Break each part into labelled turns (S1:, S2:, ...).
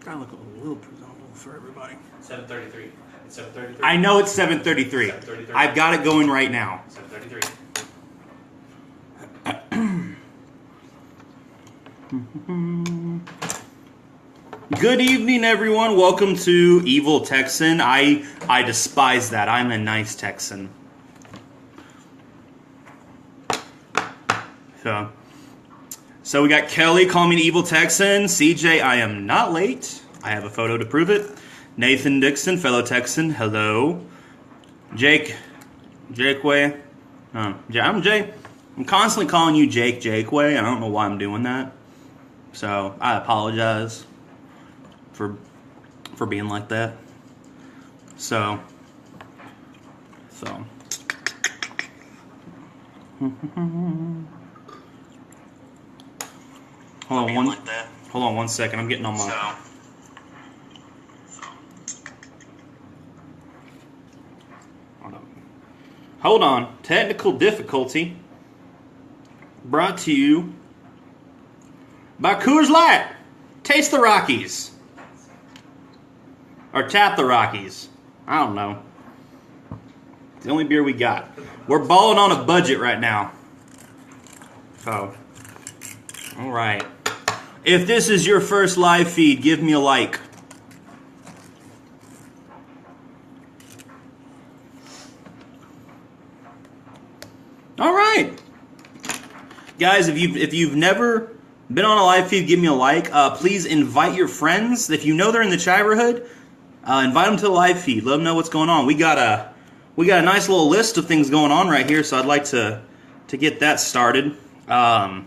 S1: Gotta look a little presentable for everybody.
S2: 7:33. It's 7:33.
S1: I know it's 7:33.
S2: 7:33.
S1: I've got it going right now.
S2: 7:33.
S1: Good evening, everyone. Welcome to Evil Texan. I despise that. I'm a nice Texan. So we got Kelly calling me an Evil Texan. CJ, I am not late. I have a photo to prove it. Nathan Dixon, fellow Texan, hello. Jakeway. I'm Jay. I'm constantly calling you Jakeway. I don't know why I'm doing that. So I apologize for being like that. So. Hold on one second. I'm getting on my. Hold on. Technical difficulty. Brought to you by Coors Light. Taste the Rockies. Or tap the Rockies. I don't know. It's the only beer we got. We're balling on a budget right now. So, all right. If this is your first live feed, give me a like. All right. Guys, if you've never been on a live feed, give me a like. Please invite your friends. If you know they're in the Chiverhood, invite them to the live feed. Let them know what's going on. We got a nice little list of things going on right here, so I'd like to get that started. A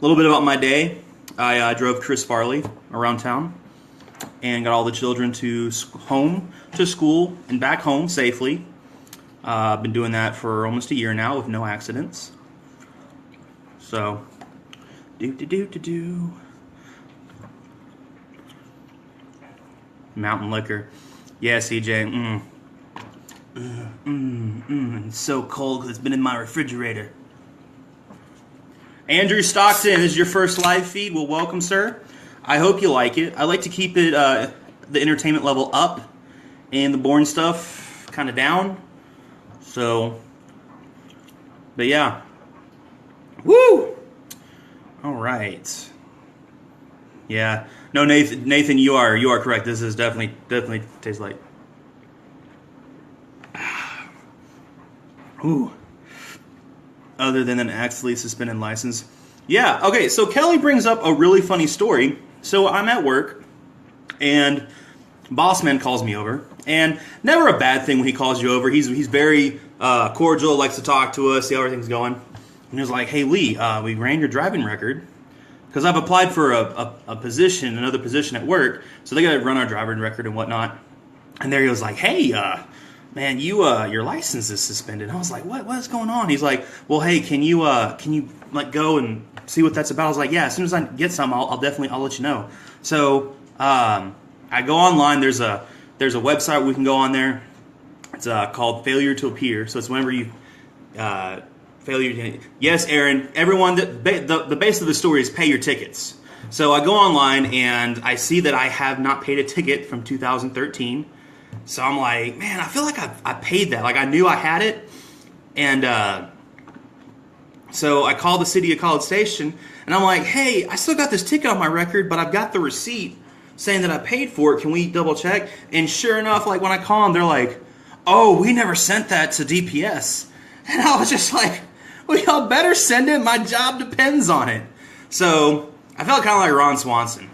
S1: little bit about my day. I drove Chris Farley around town and got all the children to school, and back home safely. I've been doing that for almost a year now with no accidents. So, Mountain liquor. Yeah, CJ. It's so cold because it's been in my refrigerator. Andrew Stockton, this is your first live feed. Well, welcome, sir. I hope you like it. I like to keep it the entertainment level up and the boring stuff kind of down. So, but yeah. Woo! All right. Yeah. No, Nathan, you are correct. This is definitely tastes like. Ooh. Other than an accidentally suspended license. Yeah, okay, so Kelly brings up a really funny story. So I'm at work, and boss man calls me over, and never a bad thing when he calls you over. He's very cordial, likes to talk to us, see how everything's going. And he was like, hey, Lee, we ran your driving record, because I've applied for another position at work, so they got to run our driving record and whatnot. And there he was like, hey, man, your license is suspended. And I was like, what's going on? He's like, well, hey, can you like go and see what that's about? I was like, yeah, as soon as I get some, I'll let you know. So I go online. There's a website we can go on there. It's called Failure to Appear. So it's whenever you failure. Yes, Aaron. Everyone, the base of the story is pay your tickets. So I go online and I see that I have not paid a ticket from 2013. So I'm like, man, I feel like I paid that. Like I knew I had it. And so I called the city of College Station and I'm like, hey, I still got this ticket on my record, but I've got the receipt saying that I paid for it. Can we double check? And sure enough, like when I call them, they're like, oh, we never sent that to DPS. And I was just like, well, y'all better send it. My job depends on it. So I felt kind of like Ron Swanson.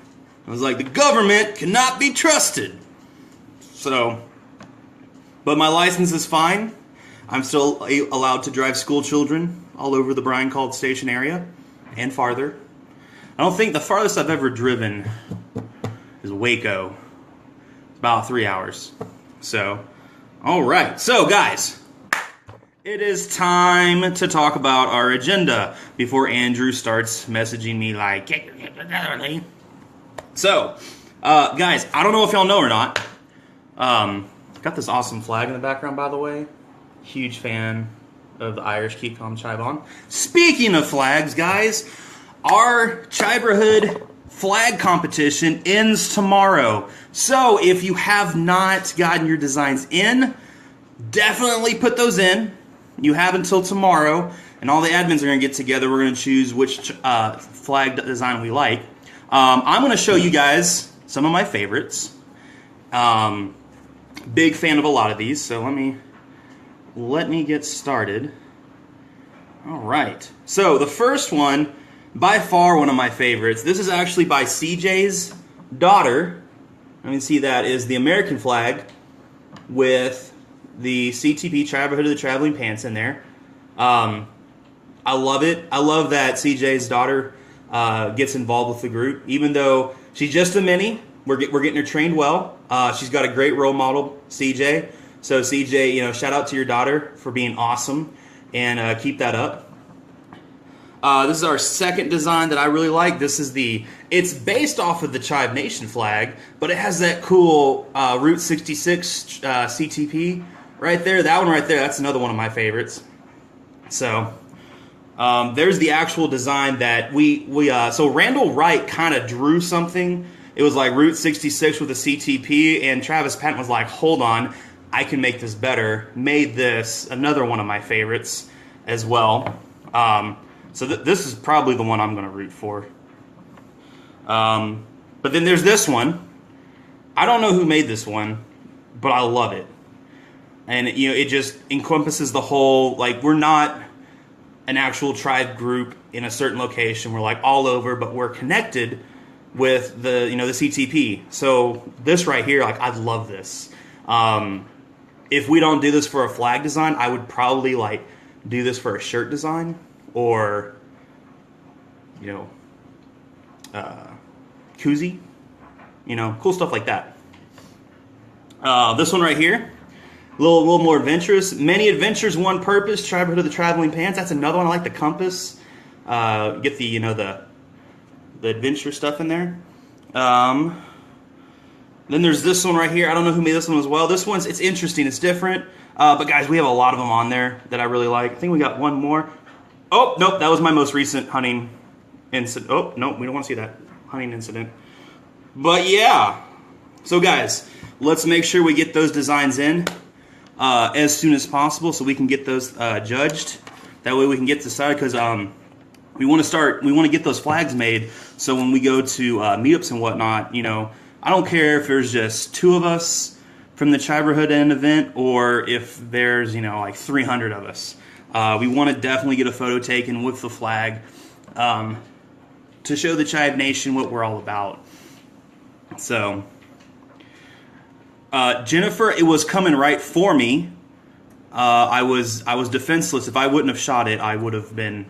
S1: I was like, the government cannot be trusted. So, but my license is fine. I'm still allowed to drive school children all over the Bryan College Station area and farther. I don't think the farthest I've ever driven is Waco. It's about 3 hours. So, all right. So, guys, it is time to talk about our agenda before Andrew starts messaging me like, so, guys, I don't know if y'all know or not. Got this awesome flag in the background, by the way. Huge fan of the Irish Keep Calm Chive On. Speaking of flags, guys, our Chiverhood flag competition ends tomorrow. So if you have not gotten your designs in, definitely put those in. You have until tomorrow, and all the admins are going to get together. We're going to choose which flag design we like. I'm going to show you guys some of my favorites. Big fan of a lot of these, so let me get started. All right. So the first one, by far one of my favorites. This is actually by CJ's daughter. Let me see, that is the American flag with the CTP Chiverhood of the traveling pants in there. I love it. I love that CJ's daughter gets involved with the group, even though she's just a mini. We're getting her trained well. She's got a great role model, CJ. So CJ, shout out to your daughter for being awesome, and keep that up. This is our second design that I really like. This is it's based off of the Chive Nation flag, but it has that cool Route 66 CTP right there. That one right there, that's another one of my favorites. So there's the actual design that so Randall Wright kind of drew something. It was like Route 66 with a CTP, and Travis Patton was like, hold on, I can make this better. Made this another one of my favorites as well. So this is probably the one I'm going to root for. But then there's this one. I don't know who made this one, but I love it. And it just encompasses the whole, like, we're not an actual tribe group in a certain location. We're like all over, but we're connected with the the CTP. So this right here, like, I love this. If we don't do this for a flag design, I would probably like do this for a shirt design, or koozie, cool stuff like that. This one right here, a little more adventurous. Many adventures, one purpose. Chiverhood of the traveling pants. That's another one. I like the compass. Get the the adventure stuff in there. Then there's this one right here. I don't know who made this one as well. This one's, it's interesting. It's different. But guys, we have a lot of them on there that I really like. I think we got one more. Oh, nope. That was my most recent hunting incident. Oh, no, we don't want to see that hunting incident. But yeah. So guys, let's make sure we get those designs in as soon as possible so we can get those judged. That way we can get decided, because we want to get those flags made, so when we go to meetups and whatnot, I don't care if there's just 2 of us from the Chiverhood End event, or if there's, like 300 of us. We want to definitely get a photo taken with the flag to show the Chive Nation what we're all about. So, Jennifer, it was coming right for me. I was defenseless. If I wouldn't have shot it, I would have been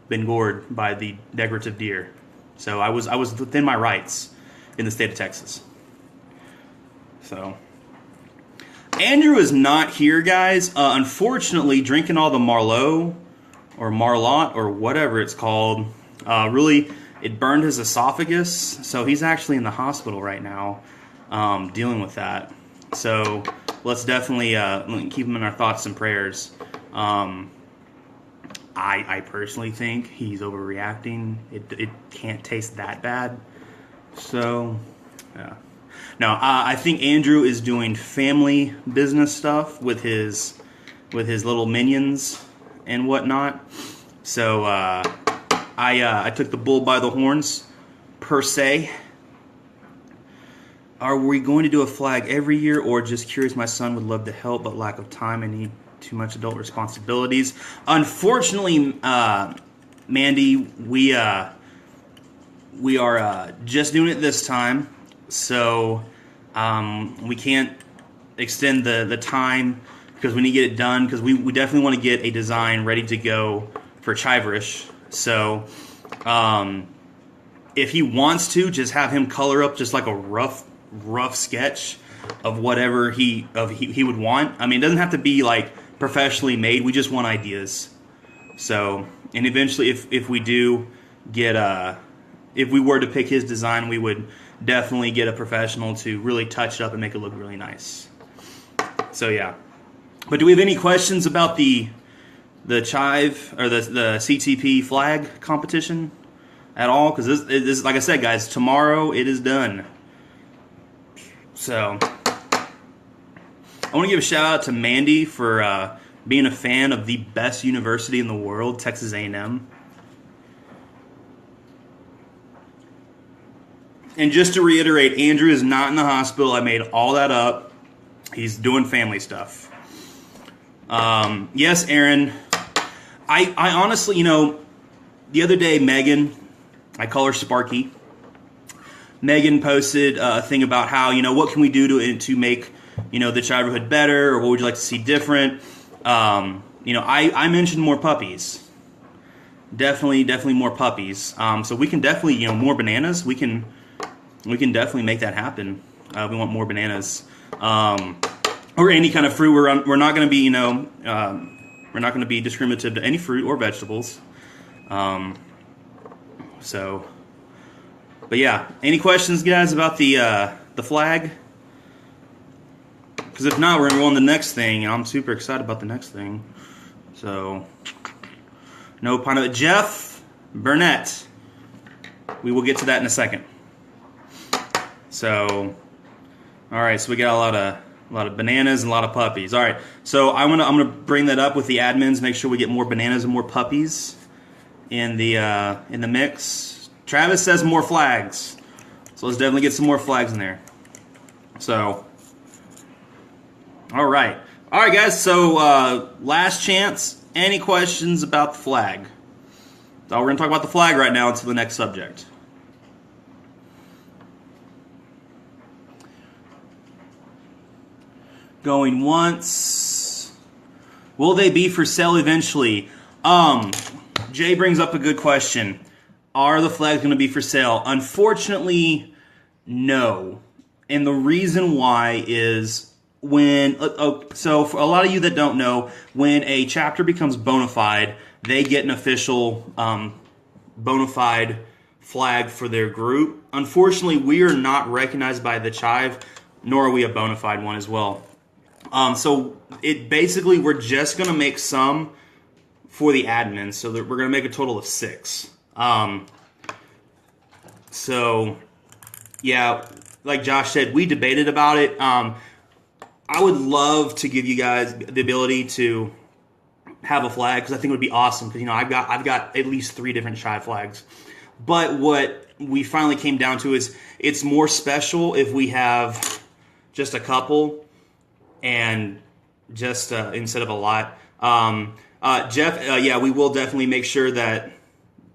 S1: gored by the decorative deer. So I was within my rights in the state of Texas. So Andrew is not here, guys. Unfortunately, drinking all the Marlot or Marlot or whatever it's called, really, it burned his esophagus. So he's actually in the hospital right now, dealing with that. So let's definitely keep him in our thoughts and prayers. I personally think he's overreacting. It can't taste that bad. So, yeah. No, I think Andrew is doing family business stuff with his little minions and whatnot. So I took the bull by the horns, per se. Are we going to do a flag every year, or just curious? My son would love to help, but lack of time and need too much adult responsibilities. Unfortunately, Mandy, we are just doing it this time, so we can't extend the time, because we need to get it done, because we definitely want to get a design ready to go for Chiverish. So if he wants to, just have him color up just like a rough sketch of whatever he would want. I mean, it doesn't have to be like professionally made. We just want ideas. So, and eventually, if we do get if we were to pick his design, we would definitely get a professional to really touch it up and make it look really nice. So yeah. But do we have any questions about the Chive or the CTP flag competition? at all, because this, like I said, guys, tomorrow it is done. So I want to give a shout out to Mandy for being a fan of the best university in the world, Texas A&M. And just to reiterate, Andrew is not in the hospital. I made all that up. He's doing family stuff. Yes, Aaron. I honestly, the other day, Megan, I call her Sparky. Megan posted a thing about how, what can we do to make, the Chiverhood better, or what would you like to see different? I mentioned more puppies. Definitely more puppies. So we can definitely, more bananas. We can definitely make that happen. We want more bananas, or any kind of fruit. We're not going to be, we're not going to be discriminative to any fruit or vegetables. But yeah, any questions, guys, about the flag? Because if not, we're going to go on the next thing, and I'm super excited about the next thing. So, no pun of it. Jeff Burnett. We will get to that in a second. So, all right. So we got a lot of bananas and a lot of puppies. All right. So I'm gonna bring that up with the admins. Make sure we get more bananas and more puppies in the mix. Travis says more flags. So let's definitely get some more flags in there. So, all right, guys. So last chance. Any questions about the flag? So we're gonna talk about the flag right now until the next subject. Going once. Will they be for sale eventually? Jay brings up a good question. Are the flags going to be for sale? Unfortunately, no. And the reason why is so for a lot of you that don't know, when a chapter becomes bona fide, they get an official bona fide flag for their group. Unfortunately, we are not recognized by the Chive, nor are we a bona fide one as well. So it basically, we're just going to make some for the admin, so that we're going to make a total of 6. So yeah, like Josh said, we debated about it. I would love to give you guys the ability to have a flag, because I think it would be awesome. Because I've got at least 3 different Chive flags. But what we finally came down to is it's more special if we have just a couple. And just instead of a lot. Jeff, yeah, we will definitely make sure that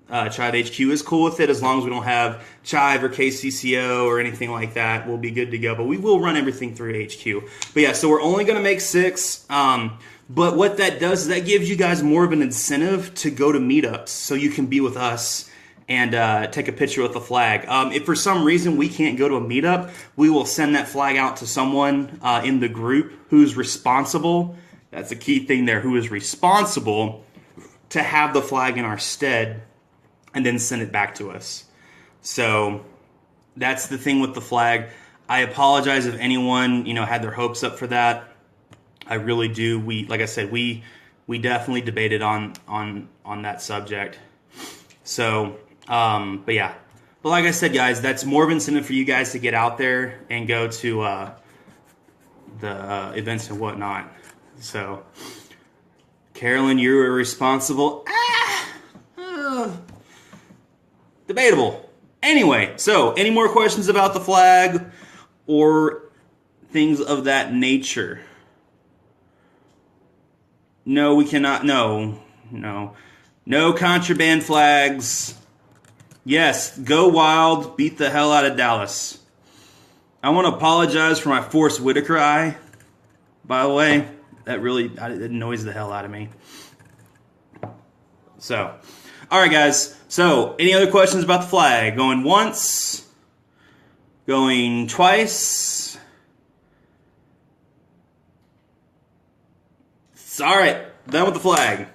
S1: Chive HQ is cool with it, as long as we don't have Chive or KCCO or anything like that. We'll be good to go. But we will run everything through HQ. But yeah, so we're only going to make 6. But what that does is that gives you guys more of an incentive to go to meetups, so you can be with us and take a picture with the flag. If for some reason we can't go to a meetup, we will send that flag out to someone in the group who's responsible. That's the key thing there, who is responsible to have the flag in our stead, and then send it back to us. So that's the thing with the flag. I apologize if anyone had their hopes up for that. I really do. Like I said, we definitely debated on that subject. So. But yeah, but like I said, guys, that's more of an incentive for you guys to get out there and go to the events and whatnot. So, Carolyn, you're irresponsible. Debatable. Anyway, so any more questions about the flag or things of that nature? No, we cannot. No contraband flags. Yes, go Wild, beat the hell out of Dallas. I want to apologize for my Forrest Whitaker eye, by the way. It annoys the hell out of me. So, all right, guys. So, any other questions about the flag? Going once? Going twice? All right, done with the flag.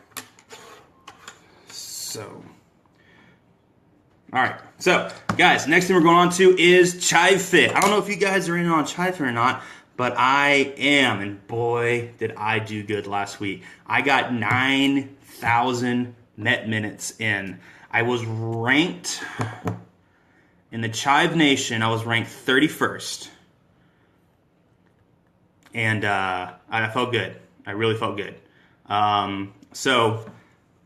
S1: So... all right, so guys, next thing we're going on to is Chive Fit. I don't know if you guys are in on Chive Fit or not, but I am, and boy, did I do good last week. I got 9,000 net minutes in. I was ranked in the Chive Nation. I was ranked 31st, and I felt good. I really felt good. So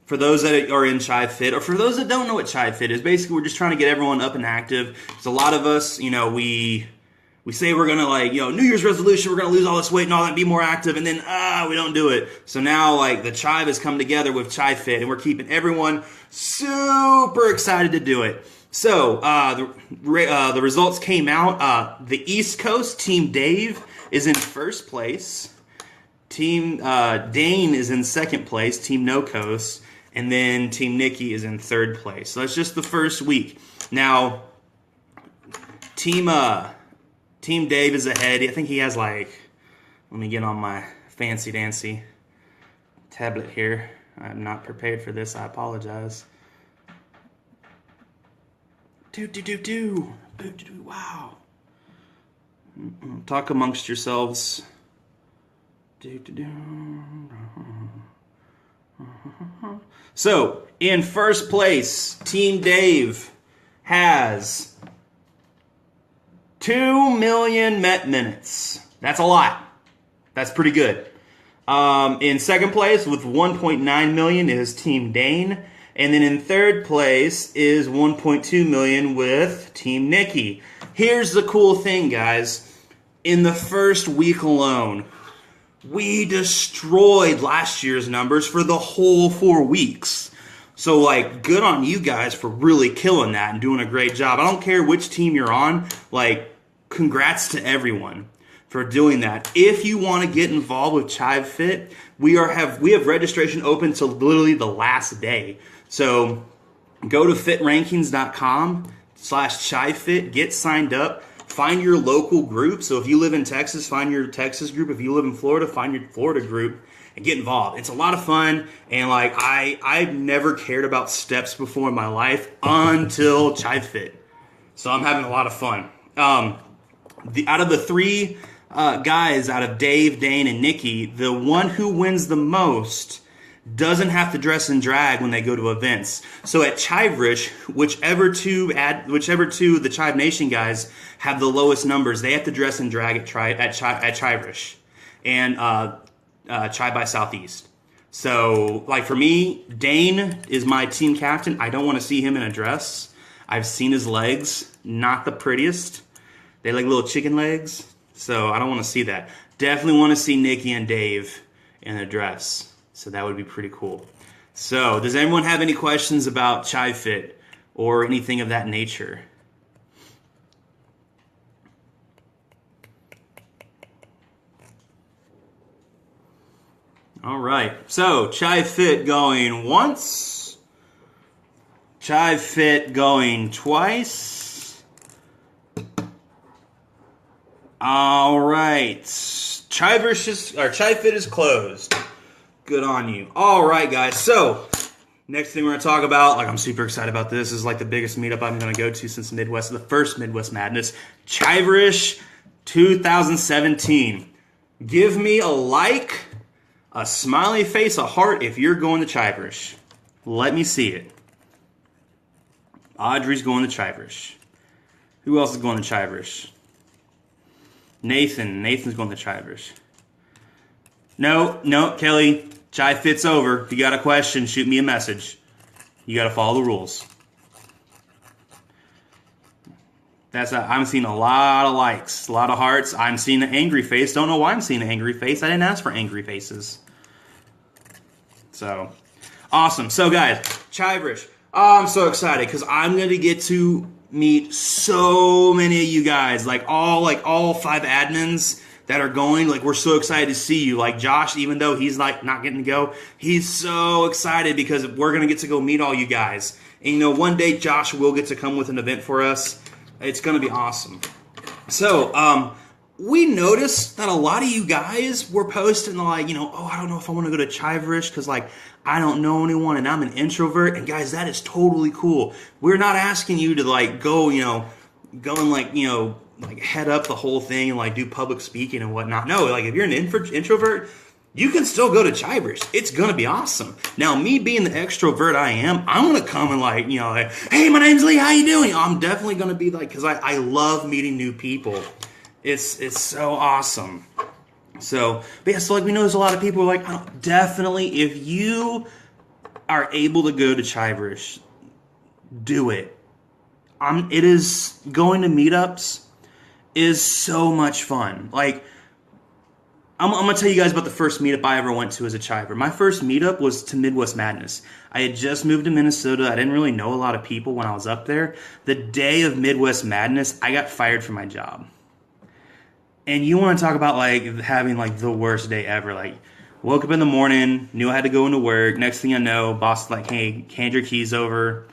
S1: for those that are in Chive Fit, or for those that don't know what Chive Fit is, basically we're just trying to get everyone up and active. There's a lot of us, we say we're going to New Year's resolution, we're going to lose all this weight and all that, be more active, and then, we don't do it. So now, the Chive has come together with Chive Fit, and we're keeping everyone super excited to do it. So, the results came out. The East Coast, Team Dave, is in first place. Team Dane is in second place, Team No Coast, and then Team Nikki is in third place. So that's just the first week. Now, Team Dave is ahead. I think he has let me get on my fancy dancy tablet here. I'm not prepared for this. I apologize. Wow. Talk amongst yourselves. So, in first place, Team Dave has 2 million Met minutes. That's a lot. That's pretty good. In second place with 1.9 million is Team Dane. And then in third place is 1.2 million with Team Nikki. Here's the cool thing, guys. In the first week alone, we destroyed last year's numbers for the whole 4 weeks. So, good on you guys for really killing that and doing a great job. I don't care which team you're on. Congrats to everyone for doing that. If you want to get involved with Chive Fit, we have registration open till literally the last day. So go to fitrankings.com/ChiveFit, get signed up, find your local group. So if you live in Texas, find your Texas group. If you live in Florida, find your Florida group and get involved. It's a lot of fun. And I've never cared about steps before in my life until Chive Fit. So I'm having a lot of fun. Out of the three guys, out of Dave, Dane, and Nikki, the one who wins the most doesn't have to dress in drag when they go to events. So at Chiverish, whichever two the Chive Nation guys have the lowest numbers, they have to dress in drag at Chiverish and Chive by Southeast. So, for me, Dane is my team captain. I don't want to see him in a dress. I've seen his legs, not the prettiest. They like little chicken legs, so I don't want to see that. Definitely want to see Nikki and Dave in a dress. So that would be pretty cool. So, does anyone have any questions about Chive Fit or anything of that nature? All right. So, Chive Fit going once. Chive Fit going twice. All right. Chive Fit is closed. Good on you. All right, guys. So, next thing we're going to talk about, I'm super excited about this. This is the biggest meetup I'm going to go to since the first Midwest Madness. Chiverish 2017. Give me a like, a smiley face, a heart if you're going to Chiverish. Let me see it. Audrey's going to Chiverish. Who else is going to Chiverish? Nathan's going to Chiverish. No, Kelly. Chive Fit's over. If you got a question, shoot me a message. You got to follow the rules. I'm seeing a lot of likes, a lot of hearts. I'm seeing an angry face. Don't know why I'm seeing an angry face. I didn't ask for angry faces. So, awesome. So, guys, Chiverish. I'm so excited because I'm going to get to meet so many of you guys. All 5 admins that are going. We're so excited to see you. Josh, even though he's not getting to go, he's so excited because we're going to get to go meet all you guys. And one day Josh will get to come with an event for us. It's going to be awesome. So, we noticed that a lot of you guys were posting I don't know if I want to go to Chiverish because I don't know anyone and I'm an introvert. And guys, that is totally cool. We're not asking you to go, go and head up the whole thing and do public speaking and whatnot. No, if you're an introvert, you can still go to Chivers. It's going to be awesome. Now, me being the extrovert I am, I'm going to come and like, hey, my name's Lee, how you doing? I'm definitely going to be like, because I love meeting new people. It's so awesome. So, but yeah, so like we know there's a lot of people who are like, oh, definitely, if you are able to go to Chivers, do it. It is, going to meetups is so much fun. Like, I'm going to tell you guys about the first meetup I ever went to as a Chiver. My first meetup was to Midwest Madness. I had just moved to Minnesota. I didn't really know a lot of people when I was up there. The day of Midwest Madness, I got fired from my job. And you want to talk about like having like the worst day ever. Like, woke up in the morning, knew I had to go into work. Next thing I know, boss is like, hey, hand your keys over.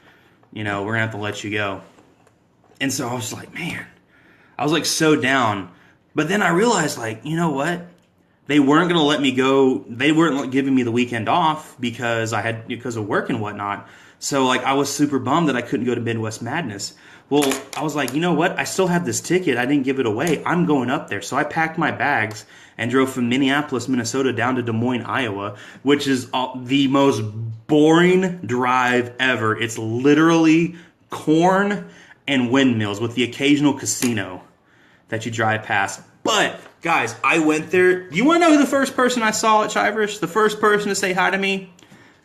S1: We're going to have to let you go. And so I was like, man, I was like so down. But then I realized like, you know what? They weren't going to let me go. They weren't giving me the weekend off because of work and whatnot. So like I was super bummed that I couldn't go to Midwest Madness. Well, I was like, you know what? I still have this ticket. I didn't give it away. I'm going up there. So I packed my bags and drove from Minneapolis, Minnesota down to Des Moines, Iowa, which is the most boring drive ever. It's literally corn and windmills with the occasional casino that you drive past. But, guys, I went there. You want to know who the first person I saw at Chivers? The first person to say hi to me?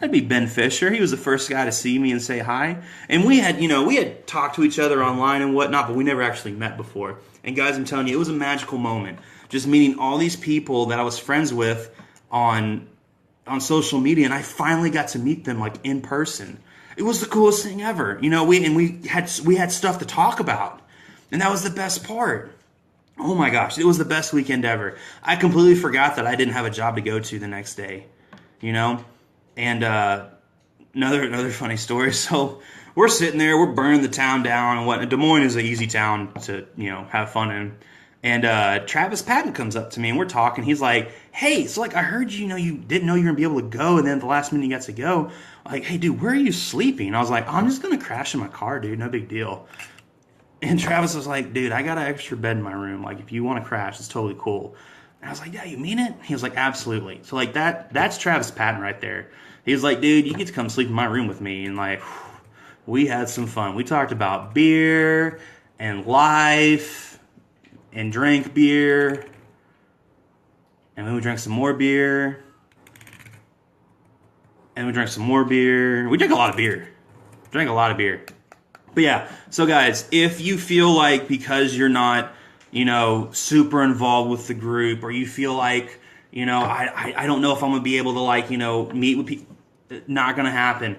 S1: That'd be Ben Fisher. He was the first guy to see me and say hi. And we had talked to each other online and whatnot, but we never actually met before. And guys, I'm telling you, it was a magical moment. Just meeting all these people that I was friends with on social media, and I finally got to meet them like in person. It was the coolest thing ever. We had stuff to talk about. And that was the best part. Oh my gosh, it was the best weekend ever. I completely forgot that I didn't have a job to go to the next day, And another funny story. So we're sitting there, we're burning the town down and whatnot. Des Moines is an easy town to have fun in. And Travis Patton comes up to me and we're talking. He's like, "Hey, so like I heard you didn't know you were gonna be able to go, and then at the last minute you got to go. Like, hey, dude, where are you sleeping?" I was like, "I'm just gonna crash in my car, dude. No big deal." And Travis was like, "Dude, I got an extra bed in my room. Like, if you want to crash, it's totally cool." And I was like, "Yeah, you mean it?" He was like, "Absolutely." So, like, that's Travis Patton right there. He was like, "Dude, you get to come sleep in my room with me." And, like, we had some fun. We talked about beer and life and drank beer. And then we drank some more beer. And we drank some more beer. We drank a lot of beer. Drank a lot of beer. But yeah, so guys, if you feel like because you're not, super involved with the group, or you feel like, I don't know if I'm going to be able to like, meet with people, not going to happen.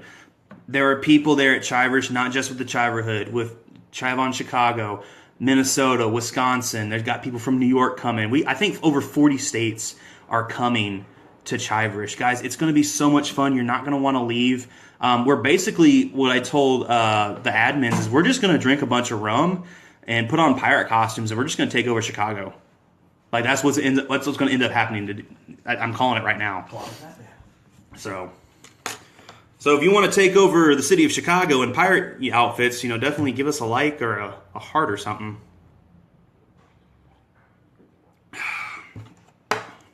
S1: There are people there at Chivers, not just with the Chiverhood, with Chivon Chicago, Minnesota, Wisconsin. They've got people from New York coming. I think over 40 states are coming to Chiverish. Guys, it's going to be so much fun. You're not going to want to leave. We're basically, what I told the admins is we're just going to drink a bunch of rum and put on pirate costumes, and we're just going to take over Chicago. Like, that's what's going to end up happening. I'm calling it right now. So if you want to take over the city of Chicago in pirate outfits, definitely give us a like or a heart or something.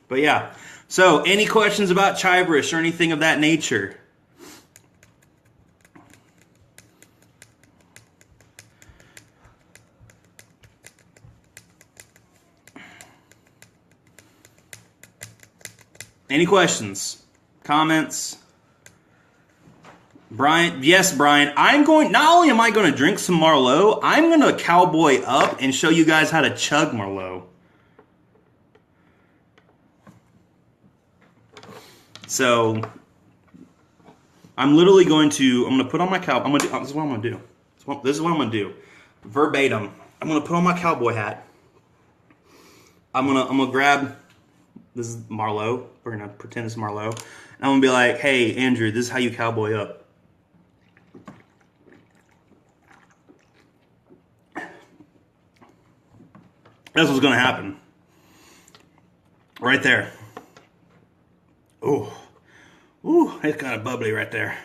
S1: But yeah. So, any questions about Chiverish or anything of that nature? Any questions? Comments? Brian, yes, Brian. Not only am I going to drink some Marlowe, I'm going to cowboy up and show you guys how to chug Marlowe. So, I'm going to put on my this is what I'm going to do. This is what I'm going to do. Verbatim. I'm going to put on my cowboy hat. I'm going to grab, this is Marlowe. We're going to pretend it's Marlowe. And I'm going to be like, "Hey, Andrew, this is how you cowboy up." That's what's going to happen. Right there. Ooh, it's kind of bubbly right there.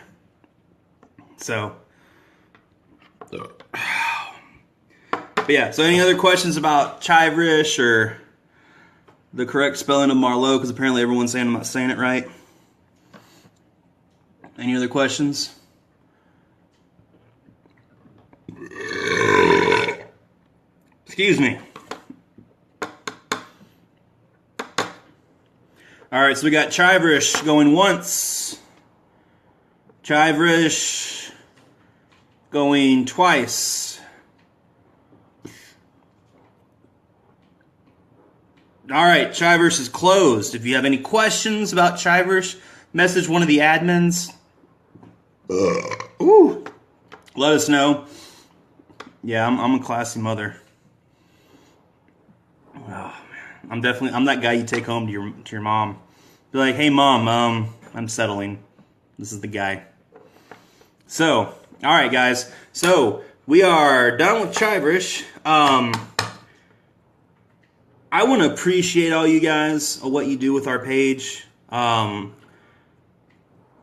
S1: So, but yeah, so any other questions about Chiverish or the correct spelling of Marlowe, because apparently everyone's saying I'm not saying it right. Any other questions? Excuse me. All right, so we got Chiverish going once. Chiverish going twice. All right, Chiverish is closed. If you have any questions about Chiverish, message one of the admins. Ooh, let us know. Yeah, I'm a classy mother. Oh man, I'm that guy you take home to your mom. Be like, hey mom, I'm settling. This is the guy. So, all right, guys. So we are done with Chiverish. I want to appreciate all you guys, what you do with our page.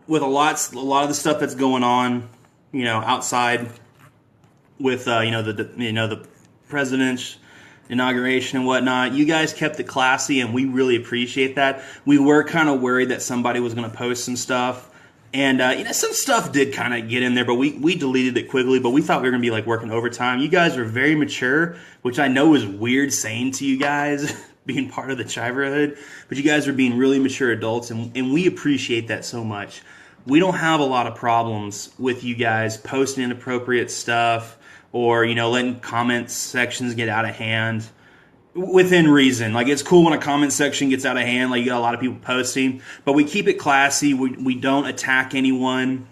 S1: With a lot of the stuff that's going on, outside with the president's inauguration and whatnot. You guys kept it classy, and we really appreciate that. We were kind of worried that somebody was going to post some stuff, and some stuff did kind of get in there, but we deleted it quickly. But we thought we were going to be like working overtime. You guys were very mature, which I know is weird saying to you guys being part of the Chiverhood, but you guys are being really mature adults, and we appreciate that so much. We don't have a lot of problems with you guys posting inappropriate stuff or, letting comment sections get out of hand within reason. Like, it's cool when a comment section gets out of hand, like you got a lot of people posting, but we keep it classy. We don't attack anyone.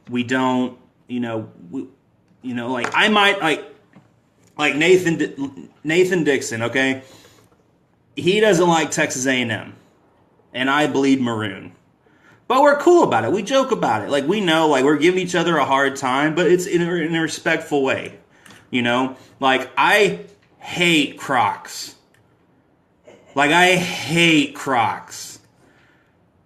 S1: We don't, like I might like Nathan Dixon, okay? He doesn't like Texas A&M, and I bleed maroon. But we're cool about it. We joke about it. Like, we know, like, we're giving each other a hard time, but it's in a respectful way. Like, I hate Crocs. Like, I hate Crocs.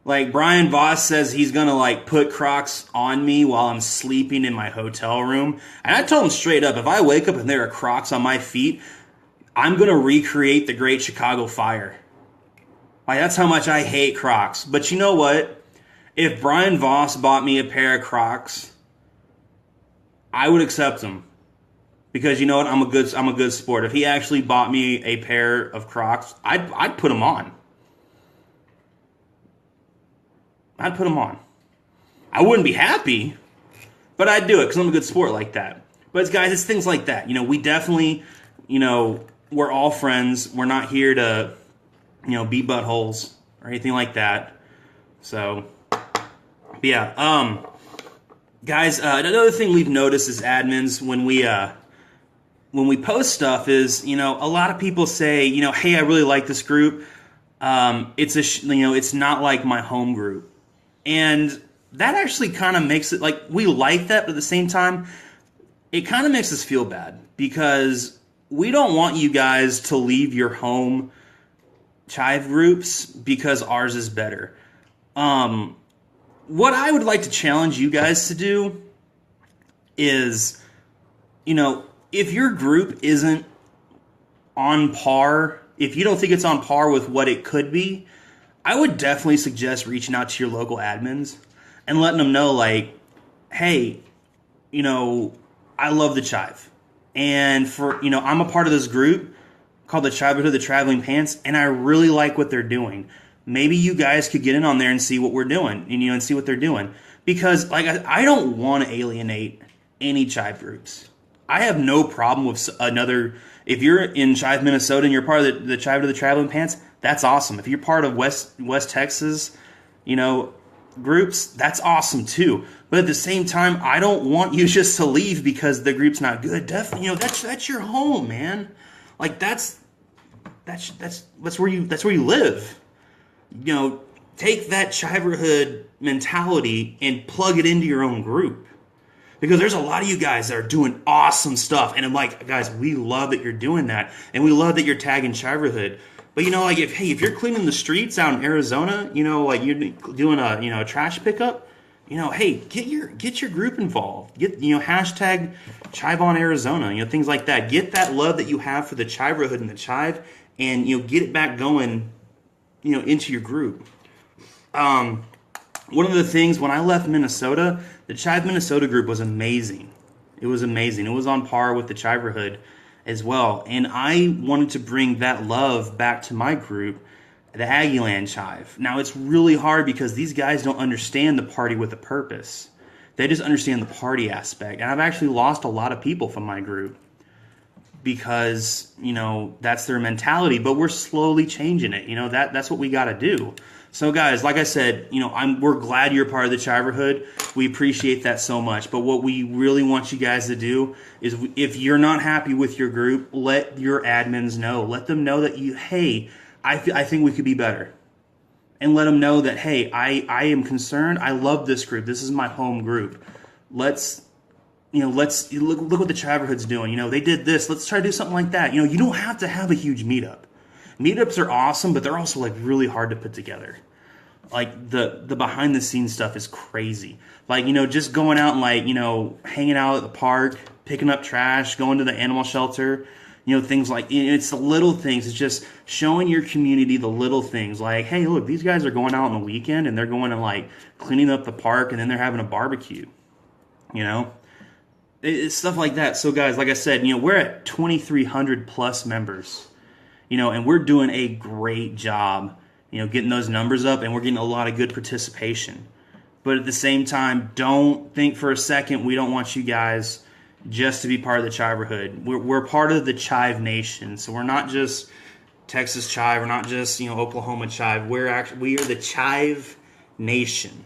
S1: Like, Brian Voss says he's gonna, like, put Crocs on me while I'm sleeping in my hotel room. And I told him straight up, if I wake up and there are Crocs on my feet, I'm gonna recreate the Great Chicago Fire. Like, that's how much I hate Crocs. But you know what? If Brian Voss bought me a pair of Crocs, I would accept them. Because you know what? I'm a good sport. If he actually bought me a pair of Crocs, I'd put them on. I'd put them on. I wouldn't be happy, but I'd do it because I'm a good sport like that. But guys, it's things like that. We definitely, we're all friends. We're not here to, be buttholes or anything like that. So, yeah. Guys, another thing we've noticed as admins when we post stuff is, a lot of people say, hey, I really like this group. It's not like my home group. And that actually kind of makes it, like, we like that, but at the same time, it kind of makes us feel bad because we don't want you guys to leave your home chive groups because ours is better. What I would like to challenge you guys to do is, if your group isn't on par, if you don't think it's on par with what it could be, I would definitely suggest reaching out to your local admins and letting them know, like, hey, I love the Chive. And I'm a part of this group called the Chiverhood, the Traveling Pants, and I really like what they're doing. Maybe you guys could get in on there and see what we're doing, and see what they're doing. Because, like, I don't want to alienate any Chive groups. I have no problem with another. If you're in Chive, Minnesota, and you're part of the Chive to the Traveling Pants, that's awesome. If you're part of West Texas, groups, that's awesome too. But at the same time, I don't want you just to leave because the group's not good. Definitely, that's your home, man. Like that's where you live. Take that Chiverhood mentality and plug it into your own group. Because there's a lot of you guys that are doing awesome stuff. And I'm like, guys, we love that you're doing that. And we love that you're tagging Chiverhood. But, if you're cleaning the streets out in Arizona, like you're doing a trash pickup, hey, get your group involved. Get, hashtag Chive on Arizona, things like that. Get that love that you have for the Chiverhood and the Chive and, get it back going, into your group. One of the things when I left Minnesota, the Chive Minnesota group was amazing. It was amazing. It was on par with the Chiverhood as well. And I wanted to bring that love back to my group, the Aggieland Chive. Now, it's really hard because these guys don't understand the party with a purpose. They just understand the party aspect. And I've actually lost a lot of people from my group because, that's their mentality. But we're slowly changing it. That's what we got to do. So, guys, like I said, we're glad you're part of the Chiverhood. We appreciate that so much. But what we really want you guys to do is, if you're not happy with your group, let your admins know. Let them know that hey, I think we could be better. And let them know that, hey, I am concerned. I love this group. This is my home group. Let's look what the Chiverhood's doing. They did this. Let's try to do something like that. You don't have to have a huge meetup. Meetups are awesome, but they're also really hard to put together. Like the behind the scenes stuff is crazy. Just going out and hanging out at the park, picking up trash, going to the animal shelter, things it's the little things. It's just showing your community the little things. Like, hey, look, these guys are going out on the weekend and they're going and cleaning up the park and then they're having a barbecue. It's stuff like that. So guys, like I said, we're at 2,300 plus members. And we're doing a great job, getting those numbers up, and we're getting a lot of good participation. But at the same time, don't think for a second we don't want you guys just to be part of the Chiverhood. We're part of the Chive Nation, so we're not just Texas Chive, we're not just Oklahoma Chive. We are the Chive Nation,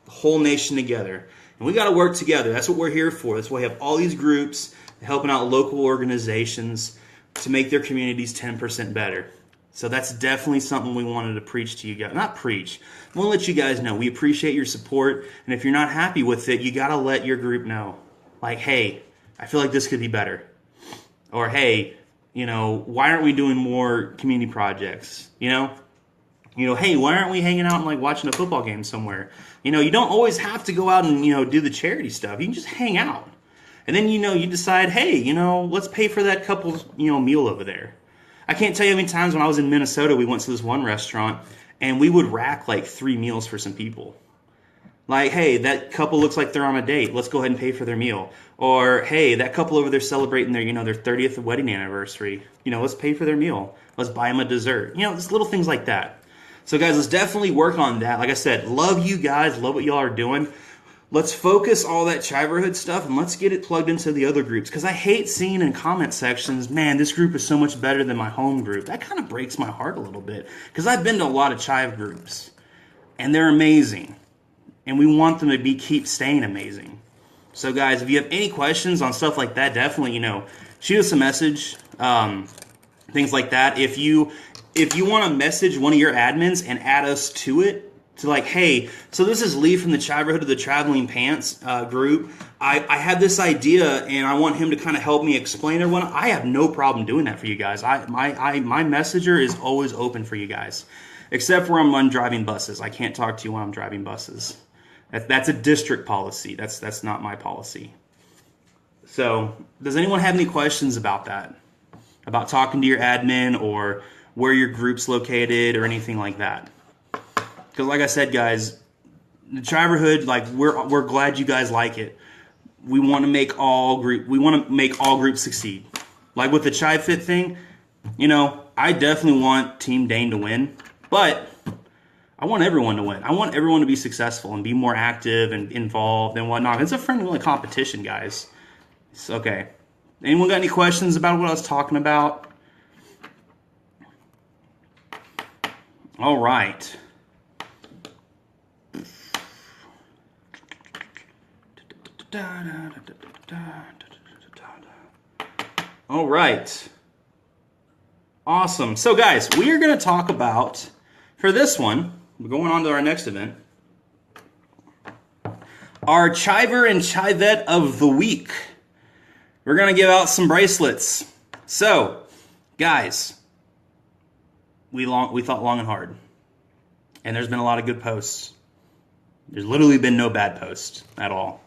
S1: the whole nation together, and we got to work together. That's what we're here for. That's why we have all these groups helping out local organizations to make their communities 10% better. So that's definitely something we wanted to preach to you guys. Not preach. We'll let you guys know. We appreciate your support. And if you're not happy with it, you got to let your group know. Hey, I feel like this could be better. Or, hey, why aren't we doing more community projects? Hey, why aren't we hanging out and watching a football game somewhere? You don't always have to go out and, do the charity stuff. You can just hang out. And then, you decide, hey, let's pay for that couple's, meal over there. I can't tell you how many times when I was in Minnesota, we went to this one restaurant, and we would rack 3 meals for some people. Hey, that couple looks like they're on a date. Let's go ahead and pay for their meal. Or, hey, that couple over there celebrating their, their 30th wedding anniversary. Let's pay for their meal. Let's buy them a dessert. Just little things like that. So, guys, let's definitely work on that. Like I said, love you guys. Love what y'all are doing. Let's focus all that Chiverhood stuff and let's get it plugged into the other groups. Because I hate seeing in comment sections, man, this group is so much better than my home group. That kind of breaks my heart a little bit. Because I've been to a lot of Chive groups. And they're amazing. And we want them to keep staying amazing. So, guys, if you have any questions on stuff like that, definitely, shoot us a message. Things like that. If you want to message one of your admins and add us to it, to hey, so this is Lee from the Chiverhood of the Traveling Pants group. I had this idea and I want him to kind of help me explain everyone. I have no problem doing that for you guys. My messenger is always open for you guys, except for when I'm driving buses. I can't talk to you when I'm driving buses. That's a district policy. That's not my policy. So, does anyone have any questions about that? About talking to your admin or where your group's located or anything like that? Because like I said, guys, the Chiverhood, we're glad you guys like it. We want to make all groups succeed. Like with the Chive Fit thing, I definitely want Team Dane to win, but I want everyone to win. I want everyone to be successful and be more active and involved and whatnot. It's a friendly competition, guys. It's okay. Anyone got any questions about what I was talking about? All right. All right. Awesome. So, guys, we are going to talk about, for this one, we're going on to our next event, our Chiver and Chivette of the Week. We're going to give out some bracelets. So, guys, we thought long and hard. And there's been a lot of good posts. There's literally been no bad posts at all.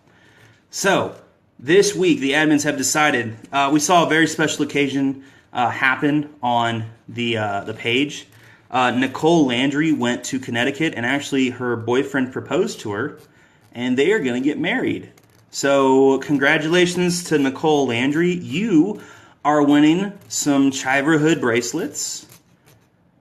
S1: So, this week, the admins have decided, we saw a very special occasion happen on the page. Nicole Landry went to Connecticut, and actually her boyfriend proposed to her, and they are going to get married. So congratulations to Nicole Landry. You are winning some Chiverhood bracelets.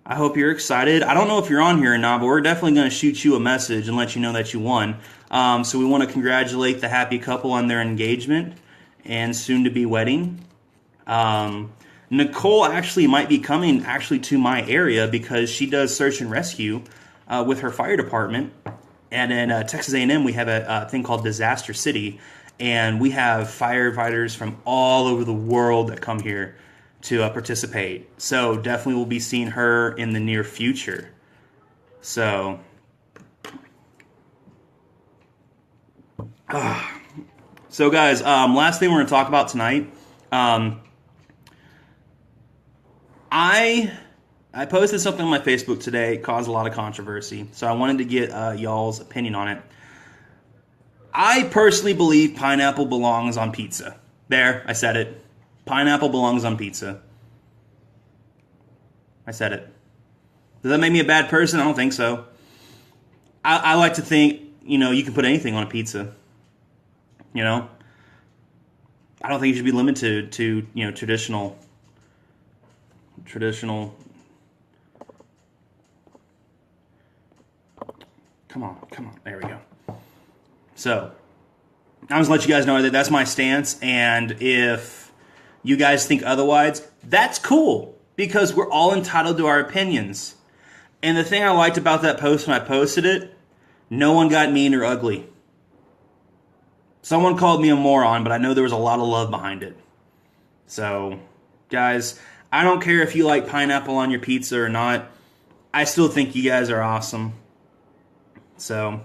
S1: I hope you're excited. I don't know if you're on here or not, but we're definitely going to shoot you a message and let you know that you won. So we want to congratulate the happy couple on their engagement and soon-to-be wedding. Nicole actually might be coming to my area because she does search and rescue with her fire department. And in Texas A&M, we have a thing called Disaster City, and we have firefighters from all over the world that come here to participate. So definitely we'll be seeing her in the near future. So, guys, last thing we're going to talk about tonight. I posted something on my Facebook today. It caused a lot of controversy, so I wanted to get y'all's opinion on it. I personally believe pineapple belongs on pizza. There, I said it. Pineapple belongs on pizza. I said it. Does that make me a bad person? I don't think so. I like to think, you can put anything on a pizza. I don't think you should be limited to, traditional. Come on. There we go. So, I just let you guys know that that's my stance, and if you guys think otherwise, that's cool, because we're all entitled to our opinions. And the thing I liked about that post when I posted it, no one got mean or ugly. Someone called me a moron, but I know there was a lot of love behind it. So, guys, I don't care if you like pineapple on your pizza or not. I still think you guys are awesome. So,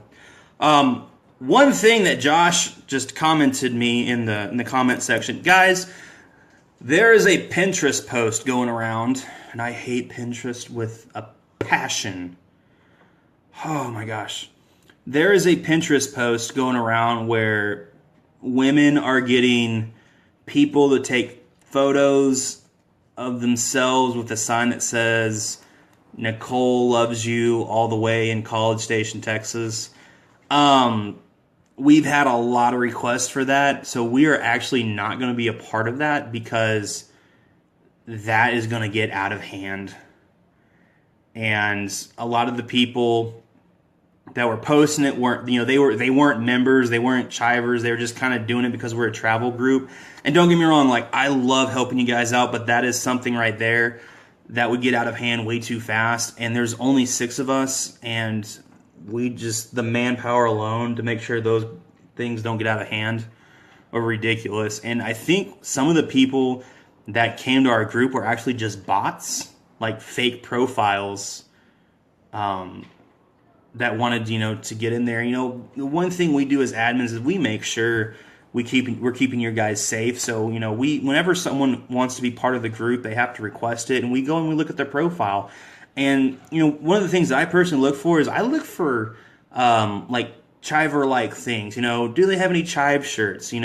S1: one thing that Josh just commented me in the comment section, guys, there is a Pinterest post going around, and I hate Pinterest with a passion. Oh my gosh. There is a Pinterest post going around where women are getting people to take photos of themselves with a sign that says, Nicole loves you all the way in College Station, Texas. We've had a lot of requests for that, so we are actually not going to be a part of that because that is going to get out of hand. And a lot of the people that were posting it weren't, they weren't members, they weren't Chivers, they were just kind of doing it because we're a travel group. And don't get me wrong, I love helping you guys out, but that is something right there that would get out of hand way too fast. And there's only 6 of us, and the manpower alone to make sure those things don't get out of hand are ridiculous. And I think some of the people that came to our group were actually just bots, like fake profiles, that wanted, to get in there. The one thing we do as admins is we make sure we're keeping your guys safe. So, whenever someone wants to be part of the group, they have to request it, and we go and we look at their profile. And, one of the things that I personally look for is I look for, Chiver-like things. Do they have any Chive shirts? Do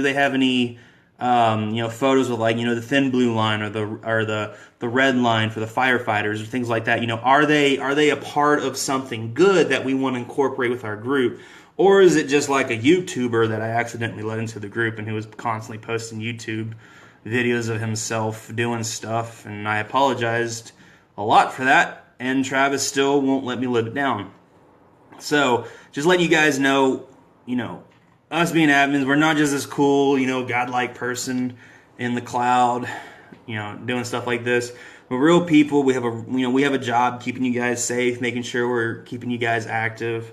S1: they have any, photos with the thin blue line or the red line for the firefighters or things like that? Are they a part of something good that we want to incorporate with our group? Or is it just like a YouTuber that I accidentally let into the group and who was constantly posting YouTube videos of himself doing stuff? And I apologized a lot for that, and Travis still won't let me live it down. So, just letting you guys know, us being admins, we're not just this cool, godlike person in the cloud, doing stuff like this. We're real people. We have a job keeping you guys safe, making sure we're keeping you guys active.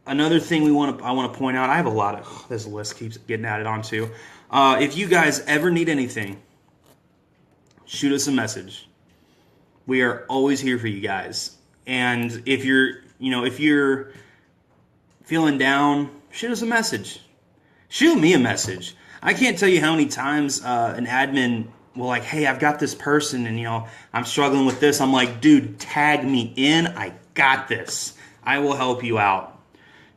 S1: Another thing I want to point out, I have a lot of, this list keeps getting added onto. If you guys ever need anything, shoot us a message. We are always here for you guys. And if you're feeling down, shoot us a message. Shoot me a message. I can't tell you how many times an admin will hey, I've got this person and, I'm struggling with this. I'm like, dude, tag me in. I got this. I will help you out.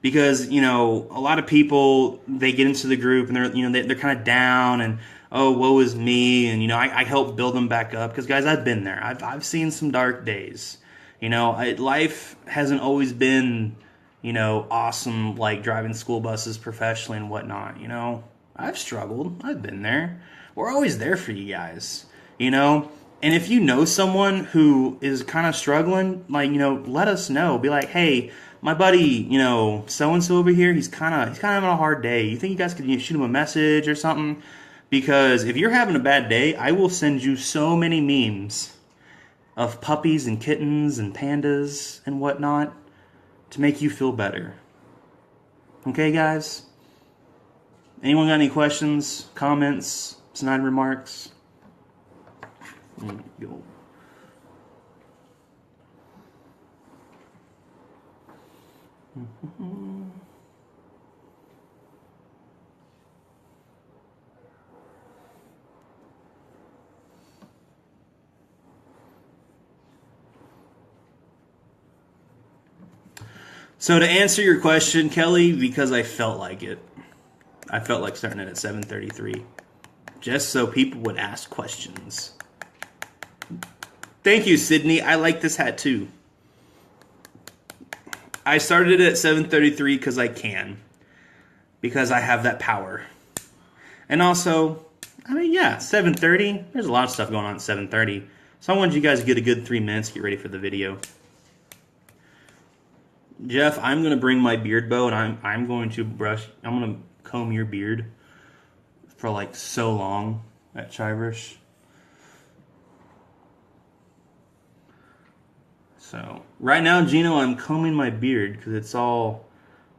S1: because you know a lot of people, they get into the group and they're, you know, they're kind of down and, oh, woe is me, and you know I help build them back up, because guys, I've been there. I've seen some dark days. You know, life hasn't always been, you know, awesome, like driving school buses professionally and whatnot. You know, I've struggled. I've been there. We're always there for you guys. You know, and if you know someone who is kind of struggling, like, you know, let us know. Be like, hey, my buddy, you know, so and so over here, he's kind of having a hard day. You think you guys could, you know, shoot him a message or something? Because if you're having a bad day, I will send you so many memes of puppies and kittens and pandas and whatnot to make you feel better. Okay, guys? Anyone got any questions, comments, snide remarks? Go. So to answer your question, Kelly, because I felt like it. I felt like starting it at 7:33, just so people would ask questions. Thank you, Sydney. I like this hat too. I started it at 7:33 because I can. Because I have that power. And also, I mean, yeah, 7:30. There's a lot of stuff going on at 7:30. So I wanted you guys to get a good 3 minutes to get ready for the video. Jeff, I'm going to bring my beard bow, and I'm going to comb your beard for like so long at Chiverhood. So right now, Gino, I'm combing my beard because it's all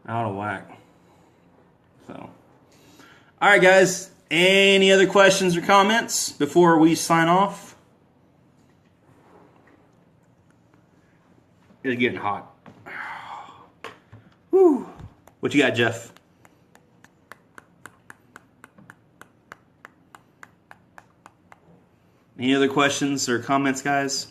S1: out of whack. So, all right, guys. Any other questions or comments before we sign off? It's getting hot. Whew. What you got, Jeff? Any other questions or comments, guys?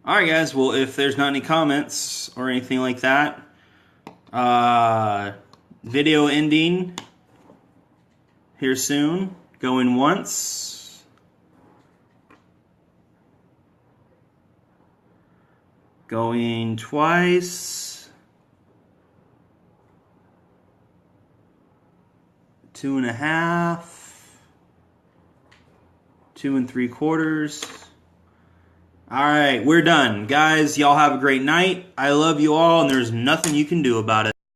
S1: Alright, guys, well, if there's not any comments or anything like that, video ending here soon. Going once. Going twice. 2.5. 2 3/4. All right, we're done. Guys, y'all have a great night. I love you all, and there's nothing you can do about it.